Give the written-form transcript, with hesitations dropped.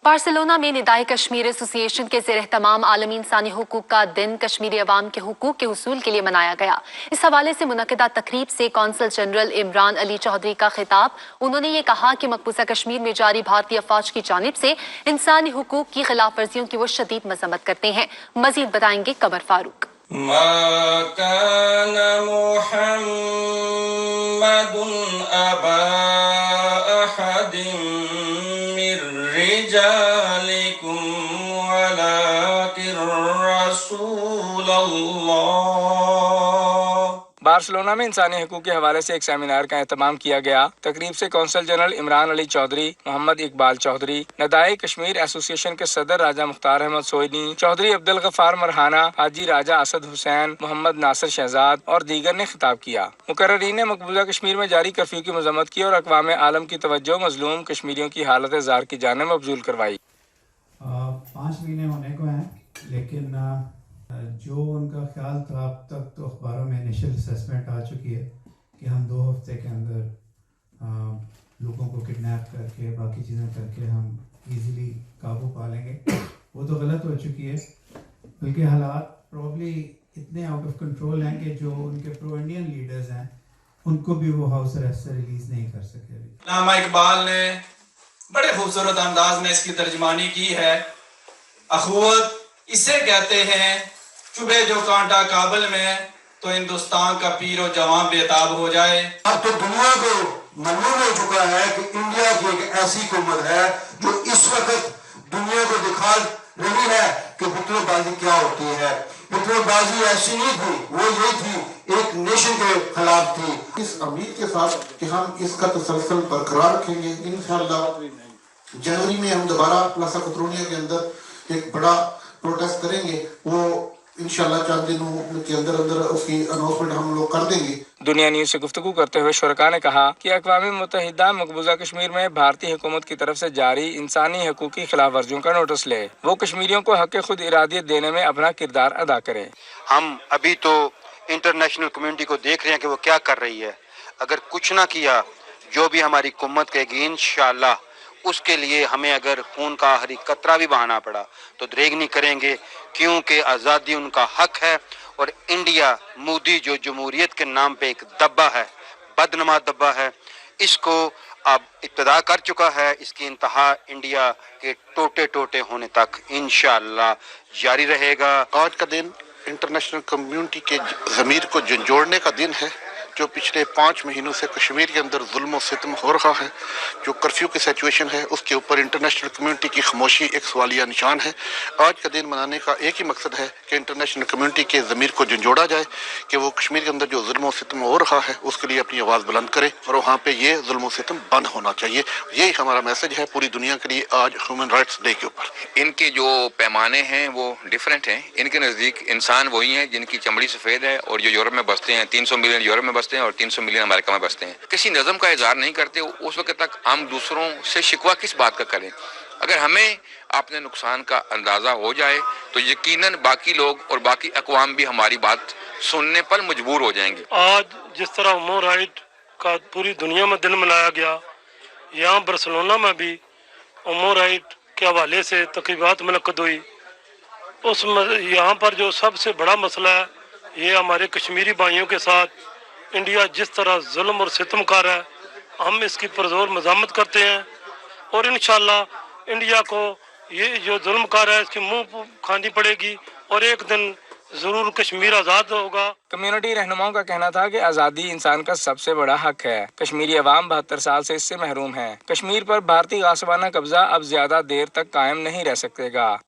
Barcelona में निदाए Kashmir association के ज़ेर एहतमाम आलमी इंसानी हुकूक का दिन कश्मीरी अवाम के हुकूक के हुसूल के लिए मनाया गया। इस हवाले से मुनक़िदा तकरीब से कौंसल जनरल इमरान अली चौधरी का खिताब। उन्होंने ये कहा कि मकबूजा कश्मीर में जारी भारतीय फौज की जानिब से इंसानी हुकूक की खिलाफ वर्जियों की वो शदीद मजम्मत करते हैं। मजीद बताएंगे कमर फारूक। बार्सिलोना में इंसानी हकूक़ के हवाले से एक सेमिनार का एहतमाम किया गया। तकरीब से कौंसल जनरल इमरान अली चौधरी, मोहम्मद इकबाल चौधरी, नदाए कश्मीर एसोसिएशन के सदर राजा मुख्तार अहमद सोइनी, चौधरी अब्दुल गफ्फार मरहाना, हाजी राजा असद हुसैन, मोहम्मद नासिर शहजाद और दीगर ने खिताब किया। मुकर्ररीन ने मकबूजा कश्मीर में जारी कर्फ्यू की मजम्मत की और अक़वाम आलम की तवज्जो मजलूम कश्मीरियों की हालत ज़ार की जानिब मबजूल करवाई। 5 महीने होने को हैं, लेकिन जो उनका ख्याल था अब तक तो अखबारों में इनिशियल असेसमेंट आ चुकी है कि हम 2 हफ्ते के अंदर लोगों को किडनैप करके बाकी चीज़ें करके हम इजीली काबू पा लेंगे। वो तो गलत हो चुकी है, बल्कि हालात प्रॉब्ली इतने आउट ऑफ कंट्रोल हैं कि जो उनके प्रो इंडियन लीडर्स हैं उनको भी वो हाउस अरेस्ट से रिलीज़ नहीं कर सके। अल्लामा इकबाल ने बड़े खूबसूरत अंदाज में इसकी तर्जमानी की है। अखुवत इसे कहते हैं, चुभे जो कांटा काबल में तो हिंदुस्तान का पीरो जवां बेताब हो जाए। अब तो दुनिया को मालूम हो चुका है कि इंडिया की एक ऐसी हुकूमत है जो इस वक्त दुनिया को दिखा रही है कि बुतलेबाजी क्या होती है। बुतलेबाजी ऐसी नहीं थी, वो ये थी एक नेशन के खिलाफ थी। इस उम्मीद के साथ कि हम इसका तसलसल बरकरार रखेंगे, इंशाअल्लाह जनवरी में हम दोबारा प्लाजा कतरूनिया के अंदर एक बड़ा प्रोटेस्ट करेंगे। वो इंशाअल्लाह चंद दिनों के अंदर उसकी अनाउंसमेंट हम लोग कर देंगे। दुनिया न्यूज़ से गुफ्तगू करते हुए शुरका ने कहा कि अक़वाम मुत्तहिदा मकबूजा कश्मीर में भारतीय हुकूमत की तरफ से जारी इंसानी हकूक़ की खिलाफ वर्जियों का नोटिस ले, वो कश्मीरियों को हक़ खुद इरादियत देने में अपना किरदार अदा करें। हम अभी तो इंटरनेशनल कम्युनिटी को देख रहे हैं कि वो क्या कर रही है। अगर कुछ ना किया, जो भी हमारी हुकूमत कहेगी, इंशाअल्लाह उसके लिए हमें अगर खून का आखिरी कतरा भी बहाना पड़ा तो दरेग नहीं करेंगे, क्योंकि आज़ादी उनका हक है। और इंडिया मोदी जो जमहूरियत के नाम पे एक दब्बा है, बदनमा दब्बा है, इसको अब इब्तदा कर चुका है। इसकी इंतहा इंडिया के टोटे टोटे होने तक इंशाअल्लाह जारी रहेगा। आज का दिन इंटरनेशनल कम्युनिटी के ज़मीर को झंझोड़ने का दिन है। जो पिछले 5 महीनों से कश्मीर के अंदर जुल्म और सितम हो रहा है, जो कर्फ्यू की सिचुएशन है, उसके ऊपर इंटरनेशनल कम्युनिटी की खामोशी एक सवालिया निशान है। आज का दिन मनाने का एक ही मकसद है कि इंटरनेशनल कम्युनिटी के ज़मीर को झंझोड़ा जाए कि वो कश्मीर के अंदर जो जुल्म और सितम हो रहा है उसके लिए अपनी आवाज़ बुलंद करे और वहाँ पे ये जुल्म और सितम बंद होना चाहिए। यही हमारा मैसेज है पूरी दुनिया के लिए आज ह्यूमन राइट्स डे के ऊपर। इनके जो पैमाने हैं वो डिफरेंट हैं। इनके नज़दीक इंसान वही हैं जिनकी चमड़ी सफ़ेद है और जो यूरोप में बसते हैं। 300 मिलियन यूरोप में बसते हैं और 300 मिलियन अमेरिका में बसते हैं। किसी नज़म का इज़हार नहीं करते, उस वक्त तक हम दूसरों से शिकवा किस बात का करें। अगर हमें अपने नुकसान का अंदाज़ा हो जाए तो यकीनन बाकी लोग और बाकी अक़वाम भी हमारी बात सुनने पर मजबूर हो जाएंगे। आज जिस तरह ह्यूमन राइट का पूरी दुनिया में दिन मनाया गया, यहाँ बार्सिलोना में भी ह्यूमन राइट के हवाले से तकरीबात मुनक्कद हुई। यहाँ पर जो सबसे बड़ा मसला है, ये हमारे कश्मीरी भाइयों के साथ इंडिया जिस तरह जुल्म और सितम कर रहा है, हम इसकी पुरजोर मज़म्मत करते हैं। और इंशाअल्लाह इंडिया को ये जो जुल्म कर रहा है इसकी मुंह खानी पड़ेगी और एक दिन जरूर कश्मीर आज़ाद होगा। कम्युनिटी रहनुमाओं का कहना था कि आज़ादी इंसान का सबसे बड़ा हक है। कश्मीरी अवाम 72 साल से इससे महरूम है। कश्मीर पर भारतीय गासबाना कब्जा अब ज्यादा देर तक कायम नहीं रह सकेगा।